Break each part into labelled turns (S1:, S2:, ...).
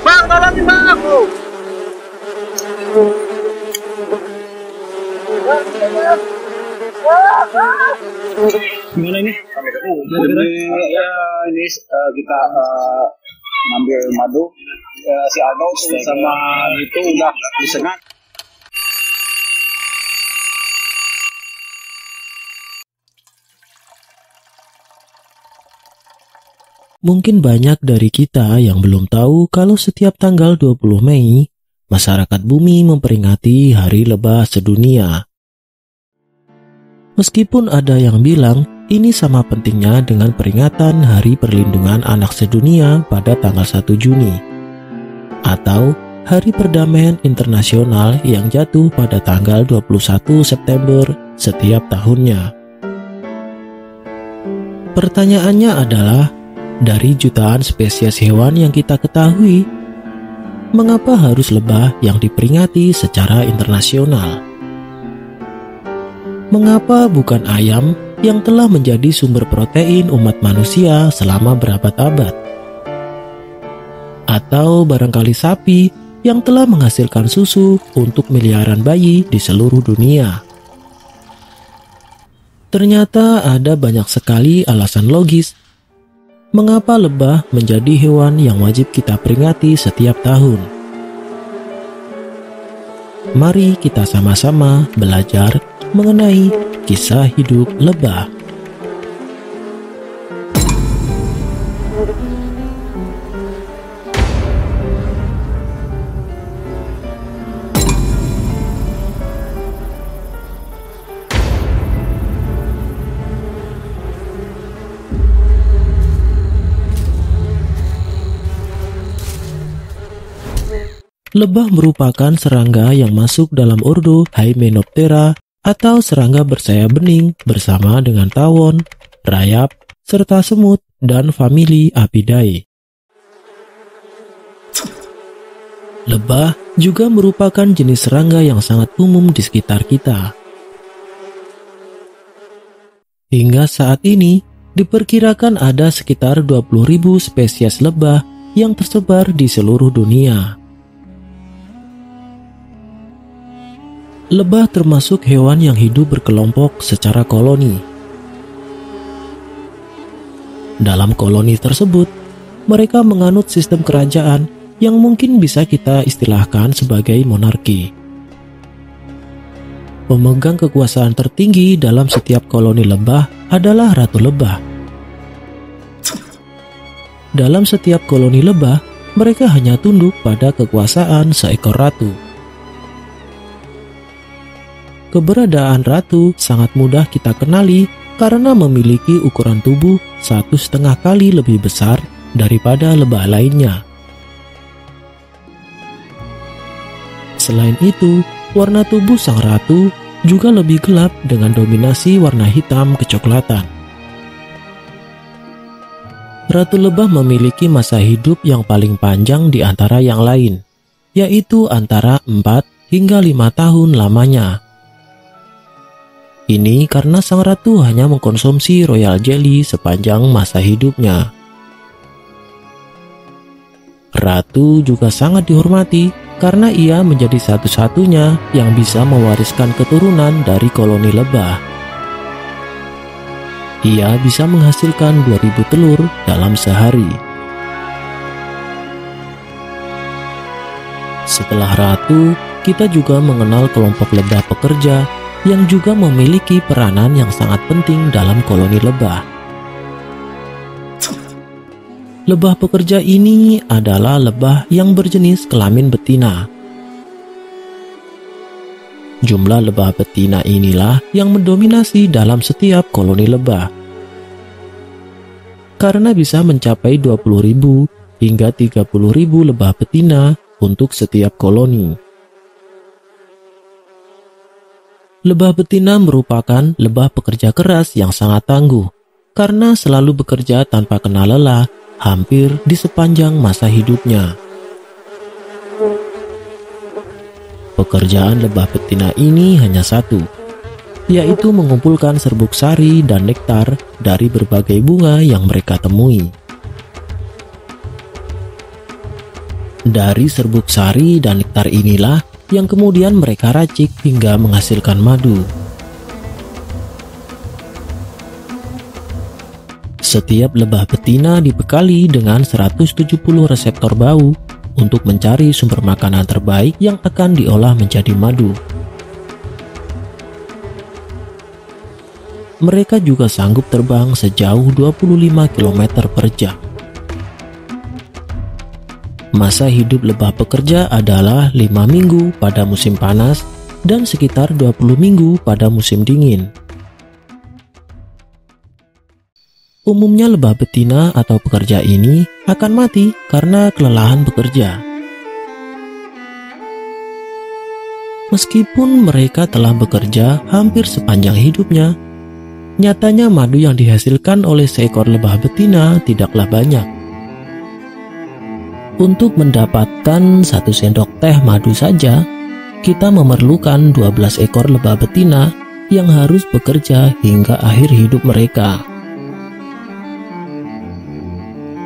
S1: Bang, tolongin bang aku.
S2: Gimana ini?
S3: Ya ini kita ngambil madu si Aldo sama itu udah disengat.
S4: Mungkin banyak dari kita yang belum tahu kalau setiap tanggal 20 Mei, masyarakat bumi memperingati Hari Lebah Sedunia. Meskipun ada yang bilang ini sama pentingnya dengan peringatan Hari Perlindungan Anak Sedunia pada tanggal 1 Juni, atau Hari Perdamaian Internasional yang jatuh pada tanggal 21 September setiap tahunnya. Pertanyaannya adalah, dari jutaan spesies hewan yang kita ketahui, mengapa harus lebah yang diperingati secara internasional? Mengapa bukan ayam yang telah menjadi sumber protein umat manusia selama berabad-abad? Atau barangkali sapi yang telah menghasilkan susu untuk miliaran bayi di seluruh dunia? Ternyata ada banyak sekali alasan logis mengapa lebah menjadi hewan yang wajib kita peringati setiap tahun. Mari kita sama-sama belajar mengenai kisah hidup lebah. Lebah merupakan serangga yang masuk dalam ordo Hymenoptera atau serangga bersayap bening bersama dengan tawon, rayap, serta semut dan famili Apidae. Lebah juga merupakan jenis serangga yang sangat umum di sekitar kita. Hingga saat ini, diperkirakan ada sekitar 20.000 spesies lebah yang tersebar di seluruh dunia. Lebah termasuk hewan yang hidup berkelompok secara koloni. Dalam koloni tersebut, mereka menganut sistem kerajaan yang mungkin bisa kita istilahkan sebagai monarki. Pemegang kekuasaan tertinggi dalam setiap koloni lebah adalah Ratu Lebah. Dalam setiap koloni lebah, mereka hanya tunduk pada kekuasaan seekor ratu. Keberadaan ratu sangat mudah kita kenali karena memiliki ukuran tubuh 1,5 kali lebih besar daripada lebah lainnya. Selain itu, warna tubuh sang ratu juga lebih gelap dengan dominasi warna hitam kecoklatan. Ratu lebah memiliki masa hidup yang paling panjang di antara yang lain, yaitu antara 4 hingga 5 tahun lamanya. Ini karena sang ratu hanya mengkonsumsi royal jelly sepanjang masa hidupnya. Ratu juga sangat dihormati karena ia menjadi satu-satunya yang bisa mewariskan keturunan dari koloni lebah. Ia bisa menghasilkan 2.000 telur dalam sehari. Setelah ratu, kita juga mengenal kelompok lebah pekerja yang juga memiliki peranan yang sangat penting dalam koloni lebah. Lebah pekerja ini adalah lebah yang berjenis kelamin betina. Jumlah lebah betina inilah yang mendominasi dalam setiap koloni lebah. Karena bisa mencapai 20.000 hingga 30.000 lebah betina untuk setiap koloni. Lebah betina merupakan lebah pekerja keras yang sangat tangguh karena selalu bekerja tanpa kenal lelah hampir di sepanjang masa hidupnya. Pekerjaan lebah betina ini hanya satu, yaitu mengumpulkan serbuk sari dan nektar dari berbagai bunga yang mereka temui. Dari serbuk sari dan nektar inilah yang kemudian mereka racik hingga menghasilkan madu. Setiap lebah betina dibekali dengan 170 reseptor bau untuk mencari sumber makanan terbaik yang akan diolah menjadi madu. Mereka juga sanggup terbang sejauh 25 km per jam. Masa hidup lebah pekerja adalah 5 minggu pada musim panas dan sekitar 20 minggu pada musim dingin. Umumnya lebah betina atau pekerja ini akan mati karena kelelahan bekerja. Meskipun mereka telah bekerja hampir sepanjang hidupnya, nyatanya madu yang dihasilkan oleh seekor lebah betina tidaklah banyak. Untuk mendapatkan 1 sendok teh madu saja, kita memerlukan 12 ekor lebah betina yang harus bekerja hingga akhir hidup mereka.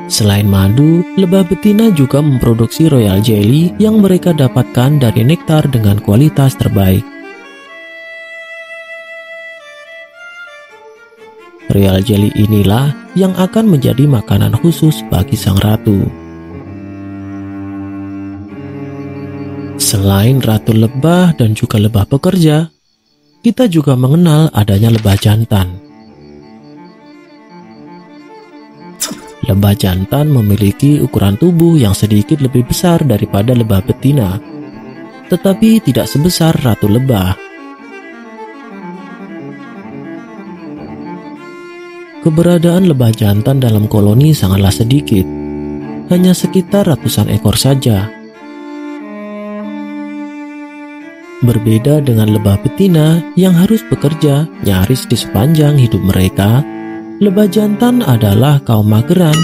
S4: Selain madu, lebah betina juga memproduksi royal jelly yang mereka dapatkan dari nektar dengan kualitas terbaik. Royal jelly inilah yang akan menjadi makanan khusus bagi sang ratu. Selain ratu lebah dan juga lebah pekerja, kita juga mengenal adanya lebah jantan. Lebah jantan memiliki ukuran tubuh yang sedikit lebih besar daripada lebah betina, tetapi tidak sebesar ratu lebah. Keberadaan lebah jantan dalam koloni sangatlah sedikit, hanya sekitar ratusan ekor saja. Berbeda dengan lebah betina yang harus bekerja nyaris di sepanjang hidup mereka, lebah jantan adalah kaum mageran.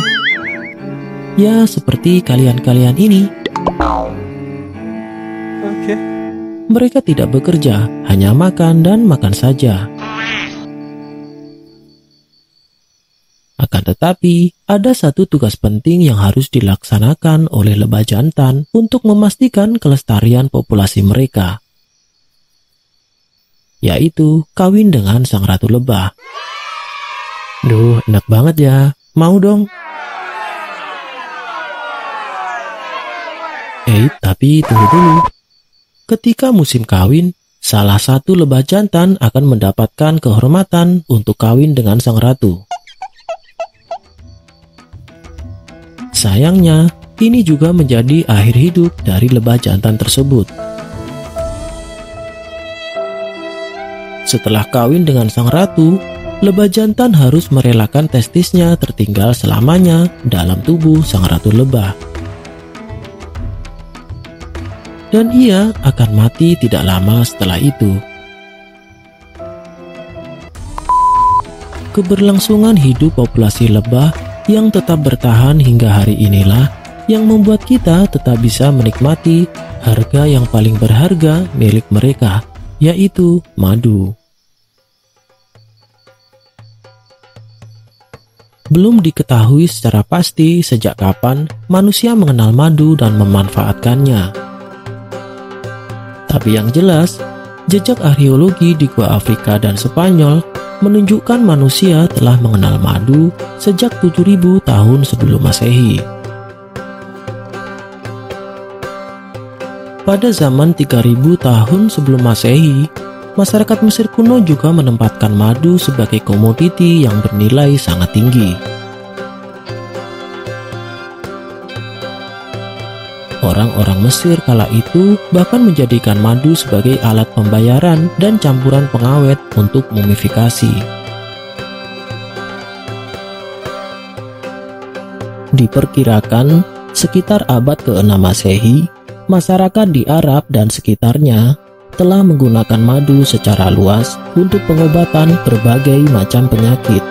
S4: Ya, seperti kalian-kalian ini. Mereka tidak bekerja, hanya makan dan makan saja. Akan tetapi, ada satu tugas penting yang harus dilaksanakan oleh lebah jantan untuk memastikan kelestarian populasi mereka, yaitu kawin dengan sang ratu lebah. Duh, enak banget ya. Mau dong. Tapi tunggu dulu. Ketika musim kawin, salah satu lebah jantan akan mendapatkan kehormatan untuk kawin dengan sang ratu. Sayangnya, ini juga menjadi akhir hidup dari lebah jantan tersebut. Setelah kawin dengan sang ratu, lebah jantan harus merelakan testisnya tertinggal selamanya dalam tubuh sang ratu lebah. Dan ia akan mati tidak lama setelah itu. Keberlangsungan hidup populasi lebah yang tetap bertahan hingga hari inilah yang membuat kita tetap bisa menikmati harga yang paling berharga milik mereka, yaitu madu. Belum diketahui secara pasti sejak kapan manusia mengenal madu dan memanfaatkannya. Tapi yang jelas, jejak arkeologi di gua Afrika dan Spanyol menunjukkan manusia telah mengenal madu sejak 7000 tahun sebelum Masehi. Pada zaman 3000 tahun sebelum Masehi, masyarakat Mesir kuno juga menempatkan madu sebagai komoditi yang bernilai sangat tinggi. Orang-orang Mesir kala itu bahkan menjadikan madu sebagai alat pembayaran dan campuran pengawet untuk mumifikasi. Diperkirakan sekitar abad ke-6 Masehi, masyarakat di Arab dan sekitarnya telah menggunakan madu secara luas untuk pengobatan berbagai macam penyakit.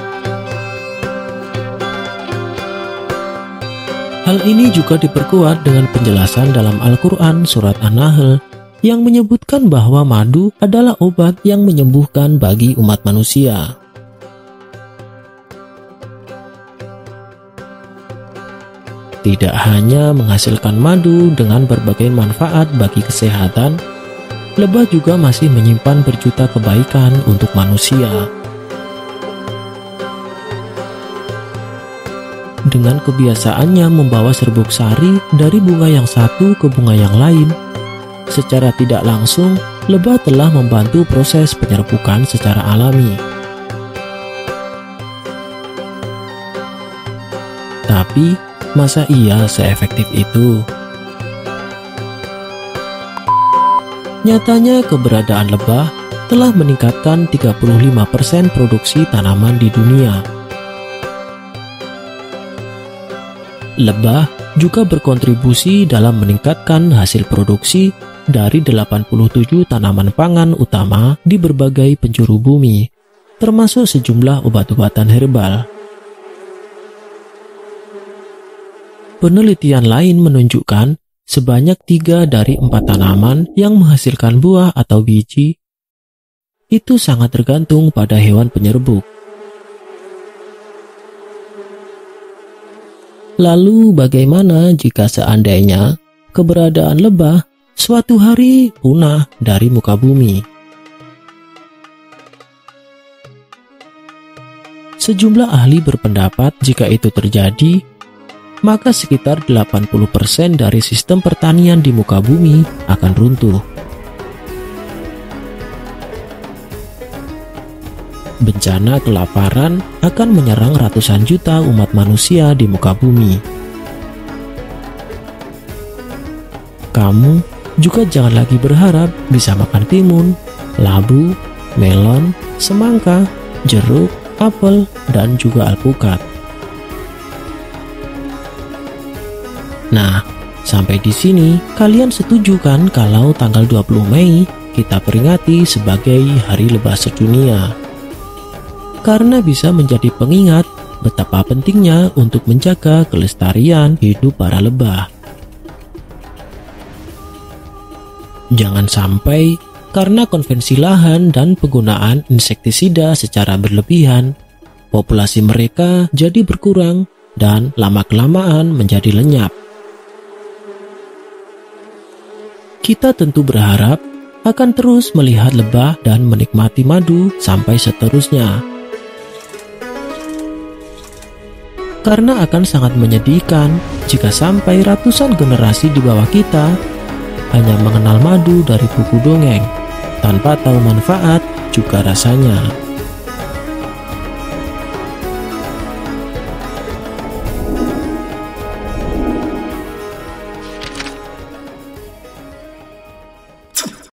S4: Hal ini juga diperkuat dengan penjelasan dalam Al-Quran surat An-Nahl yang menyebutkan bahwa madu adalah obat yang menyembuhkan bagi umat manusia. Tidak hanya menghasilkan madu dengan berbagai manfaat bagi kesehatan, lebah juga masih menyimpan berjuta kebaikan untuk manusia. Dengan kebiasaannya membawa serbuk sari dari bunga yang satu ke bunga yang lain, secara tidak langsung lebah telah membantu proses penyerbukan secara alami. Tapi, masa iya seefektif itu? Nyatanya keberadaan lebah telah meningkatkan 35% produksi tanaman di dunia. Lebah juga berkontribusi dalam meningkatkan hasil produksi dari 87 tanaman pangan utama di berbagai penjuru bumi, termasuk sejumlah obat-obatan herbal. Penelitian lain menunjukkan sebanyak 3 dari 4 tanaman yang menghasilkan buah atau biji itu sangat tergantung pada hewan penyerbuk. Lalu bagaimana jika seandainya keberadaan lebah suatu hari punah dari muka bumi? Sejumlah ahli berpendapat jika itu terjadi, maka sekitar 80% dari sistem pertanian di muka bumi akan runtuh. Bencana kelaparan akan menyerang ratusan juta umat manusia di muka bumi. Kamu juga jangan lagi berharap bisa makan timun, labu, melon, semangka, jeruk, apel, dan juga alpukat. Nah, sampai di sini kalian setuju kan kalau tanggal 20 Mei kita peringati sebagai Hari Lebah Sedunia? Karena bisa menjadi pengingat betapa pentingnya untuk menjaga kelestarian hidup para lebah. Jangan sampai karena konvensi lahan dan penggunaan insektisida secara berlebihan, populasi mereka jadi berkurang dan lama-kelamaan menjadi lenyap. Kita tentu berharap akan terus melihat lebah dan menikmati madu sampai seterusnya. Karena akan sangat menyedihkan jika sampai ratusan generasi di bawah kita hanya mengenal madu dari buku dongeng, tanpa tahu manfaat juga rasanya.